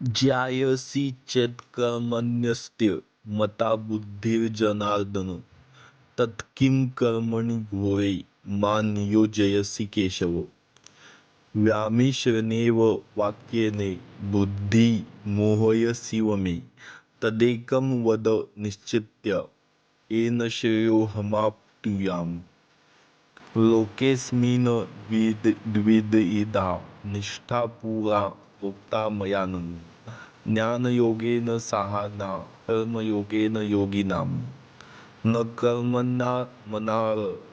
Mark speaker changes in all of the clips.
Speaker 1: ज्यायसी चेत्कर्मण्यस्ते मता बुद्धिर्जनार्दन तत्किं कर्मणि घोरे मा नियोजयसि केशव. व्यामिश्रणेव वाक्येन बुद्धि मोहयसीव मे तदेकं वद निश्चित्य येन श्रेयोऽहमाप्नुयाम्. लोकेऽस्मिन् द्विविधा निष्ठा पुरा प्रोक्ता मया ननु. ज्ञानयोगेन साहाना कर्मयोगेन योगिनाम्. न कर्मण्यमनार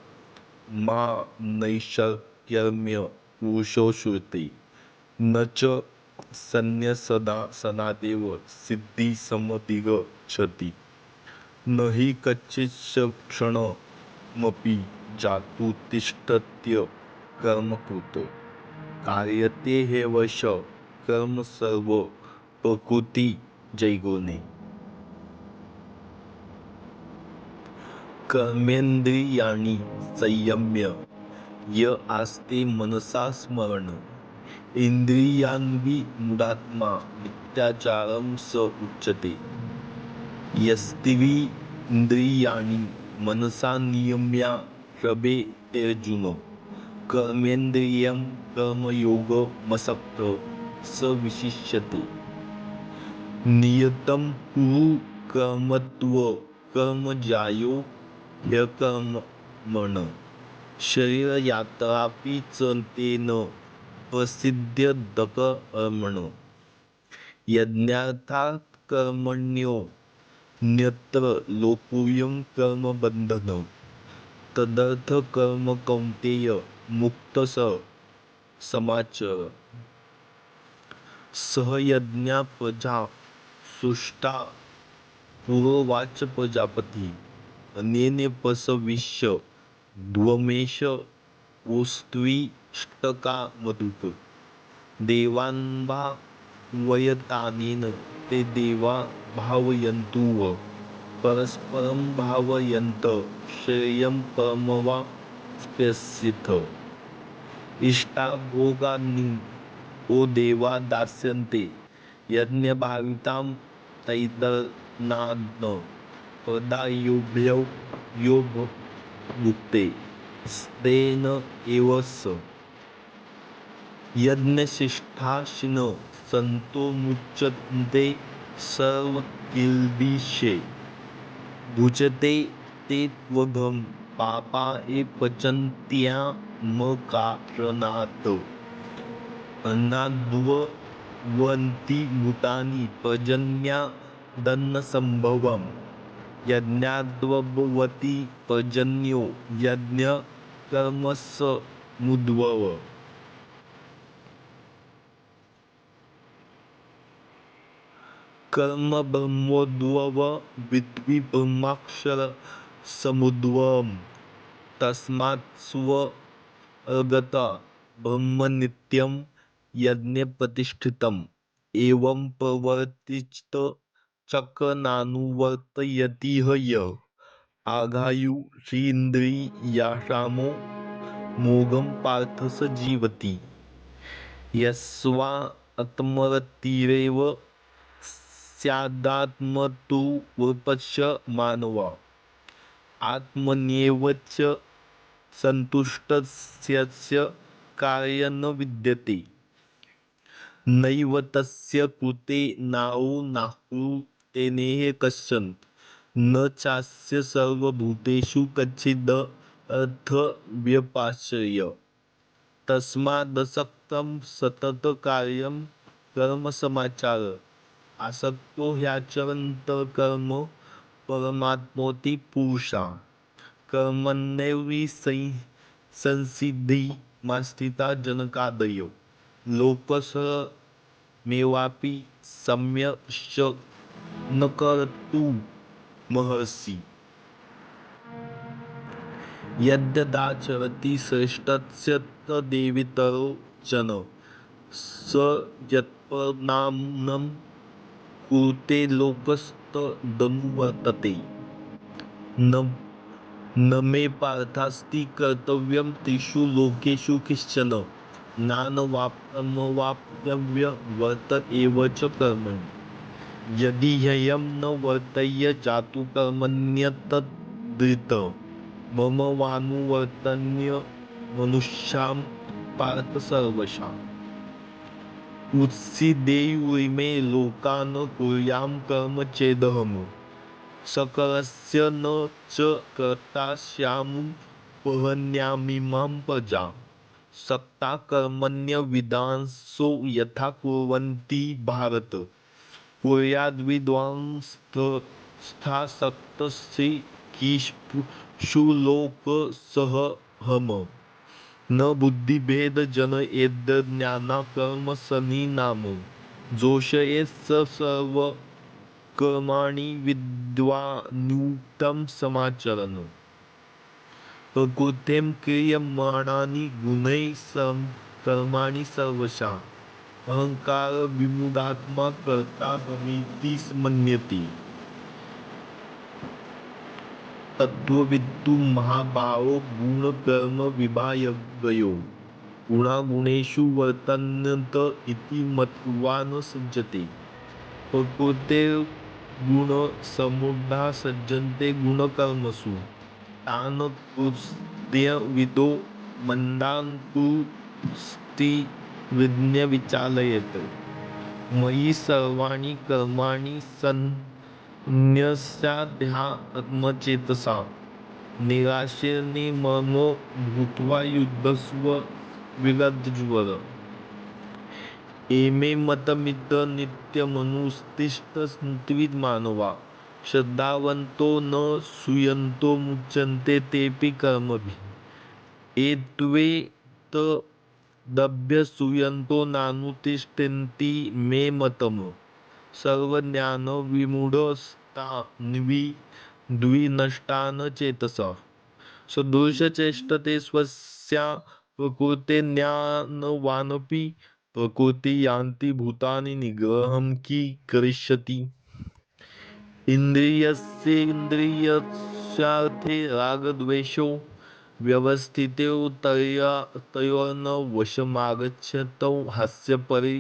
Speaker 1: मा नैष्कर्म्य पुरुषो श्रुते न च सन्न्यसनादेव सिद्धिसमधिगच्छति. न हि कच्चित्क्षणमपि जातु तिष्ठत्य कर्मकृत्. कार्यते ह्यवश कर्म सर्वं प्रकृतिजैर्गुणे. कर्मेन्द्रियाणि संयम्य य आस्ते मनसा स्मरन् इन्द्रियाण्विमूढात्मा मिथ्याचारं स उच्यते. यस्त्विन्द्रियाणि मनसा नियम्यारभतेऽर्जुन कर्मेन्द्रियं कर्मयोगमसक्तः स विशिष्यते. नियतं कुरु कर्म त्वं कर्मज्यायो ह्यकर्मणः शरीरयात्रापि च तेन प्रसिद्ध्यदकर्मणः. यज्ञार्थात् कर्मण्योऽन्यत्र लोकोऽयं कर्मबन्धनः. तदर्थकर्म कौन्तेय मुक्तः समाचर. सह यज्ञा प्रजा सृष्टा पुरोवाच प्रजापतिः. अनेन प्रसविष्य ध्वमेश ओस्त्विष्टकामधुक्. देवान्भावयतानेन ते देवा भावयन्तुः. परस्परं भावयन्तः श्रेयः परमवाप्स्यथ. इष्टाभोगानि वो देवा दास्यन्ते यज्ञभावितां तैर्दनान् प्रदायोभ्यो यो भुङ्क्ते स्तेन एव स. यज्ञशिष्टाशिनः सन्तो मुच्यन्ते सर्वकिल्बिषैः. भुज्यते ते त्वघं पापा ये पचन्त्यमकारणात्. अन्नाद्भवन्ति भूतानि पर्जन्यादन्नसम्भवम्. यज्ञाद्भवति पर्जन्यो यज्ञकर्मसमुद्भवः. कर्म ब्रह्मोद्भवः विद्धि ब्रह्माक्षरसमुद्भवम्. तस्मात् स्वर्गतः ब्रह्म नित्यं यज्ञे प्रतिष्ठितम्. एवं प्रवर्तित चक्रनानुवर्तयतीह यः. आघायुषीन्द्रियाणामो मोघं पार्थ स जीवति. यस्यात्मरतिरेव स्यादात्मतुर्वृत्तस्य मानवः. आत्मन्येव च सन्तुष्टस्य कार्यं न विद्यते. नैव तस्य कृते नाहो नाकृतेनेह कश्चन. न चास्य सर्वभूतेषु कश्चिदर्थव्यपाश्रयः. तस्मादसक्तं सततकार्यं कर्म समाचर. आसक्तो ह्याचरन्तः कर्म परमाप्नोति पुरुषः. कर्मण्येवाभिसंसिद्धिमास्थिता जनकादयो. लोकसमेवापि सम्यक् न कर्तुमर्हसि. यद्यदाचरति श्रेष्ठस्य तदेवेतरो जनः. स यत्प्रमाणं कुरुते लोकस्तदनुवर्तते. न मे पार्थास्ति कर्तव्यं त्रिषु लोकेषु किंचन. ज्ञानवाप्तमवाप्तव्य वर्त एव च कर्मणि यदि ह्ययं न वर्तय्य जातु कर्मण्यतद्धित मम वानुवर्तन्य मनुष्यां पार्थ सर्वशाम् उत्सीदेयुरिमे लोकान् कुर्यां कर्म चेदहम् सकलस्य न च कर्ता स्यामुपहन्यामिमां प्रजां सक्ता कर्मण्यविदांसो यथा कुर्वन्ति भारत कुर्याद्विद्वांस्तथा सक्तस्य किशुलोकसहहम् न बुद्धिभेद जनयेद्ज्ञाना कर्मसनी नाम जोषयेत् स सर्व कर्माणि विद्वान्युक्तं समाचरन् प्रकृतें क्रियमाणानि गुणैः कर्माणि सर्वशः अहंकार विमूढात्मा कर्ता भवेति मन्यते तत्त्ववित्तु महाभावो गुणकर्म विभागयो गुणागुणेषु वर्तन्त इति मत्वा न सज्जते प्रकृतेर्गुणसमुद्धा सज्जन्ते गुणकर्मसु तान् कृत्यविदो मन्दान् कुस्ति विचालयेत् मयि सर्वाणि कर्माणि सन्न्यस्याध्यात्मचेतसा निराशेर्निर्ममो भूत्वा युद्धस्व विगतज्वर एमे मतमिद नित्यमनुस्तिष्ठन्त्विमानवा श्रद्धावन्तो न सूयन्तो मुच्यन्ते तेऽपि कर्मभिः एत्वेतदभ्यसूयन्तो नानुतिष्ठन्ति मे मतम् सर्वज्ञानविमूढस्तान्विद्विनष्टान् चेतसः सदृशचेष्टते स्वस्या प्रकृतेर्ज्ञानवानपि प्रकृति यान्ति भूतानि निग्रहं करिष्यति इन्द्रियस्येन्द्रियस्यार्थे रागद्वेषौ व्यवस्थितौ तयोर्न वशमागच्छतौ हास्यपरिणतिनौ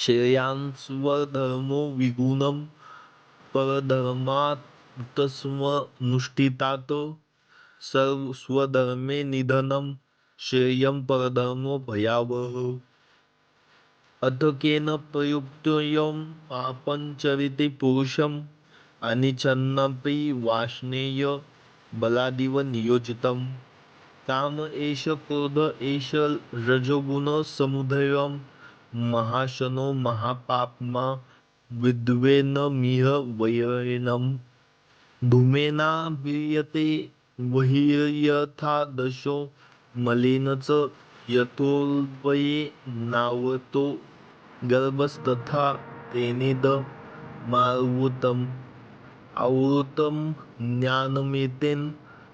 Speaker 1: श्रेयांस्वधर्मो विगुणं परधर्मात्मनुष्ठितात् स्वधर्मे निधनं श्रेयं परधर्मो भयावहः अथ केन प्रयुक्तोऽयं पापञ्चरति पुरुषम् अनिच्छन्नपि वार्ष्णेय बलादिव नियोजितं काम एष क्रोध एष रजोगुणसमुदयं महाशनो महापाप्मा विद्वेनमिह वैरिणम् धूमेनाव्रियते बहिर्यथा दशो मलेन च यथोल्बये नावृतो गर्भस्तथा तेनेदमावृतम् आवृतं ज्ञानमेतेन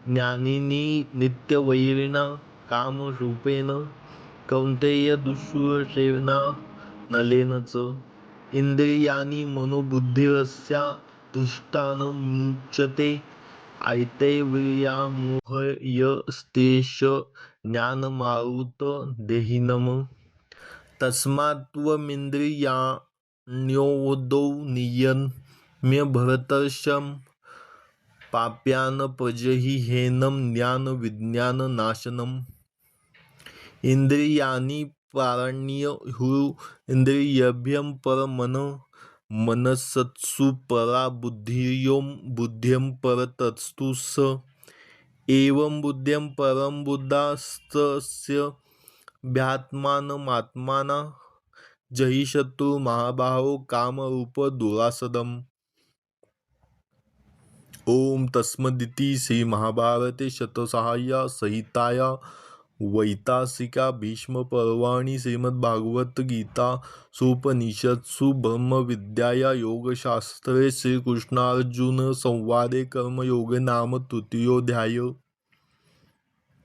Speaker 1: ज्ञानिनी नित्यवैरिणा कामरूपेण कौन्तेय दुष्सेवना नलेन च इन्द्रियाणि मनोबुद्धिरस्या तुष्टानमुच्यते आयतैर्व्यामोहयस्तेष ज्ञानमावृत देहिनम् तस्मात्त्वमिन्द्रियाण्योदौ नियम्य भरतर्षं पाप्यान् प्रजहि ह्येनं ज्ञानविज्ञाननाशनम् इन्द्रियाणि प्राण्याहुरिन्द्रियेभ्यः परमनः मनसत्सु परा बुद्धिर्यो बुद्ध्यं परतस्तु स एवं बुद्ध्यं परं बुद्धास्तस्य भ्यात्मानमात्माना जहिषतु महाबाहो कामरूप दुरासदम् ओम तस्मदिति श्री महाभारते शतसाहया संहिताया वैतासिका भीष्म पर्वाणि श्रीमद्भागवत गीता सुपनिषत्सु ब्रह्म विद्याया योगशास्त्रे श्रीकृष्णार्जुन संवादे कर्मयोग नाम तृतीयोऽध्याय।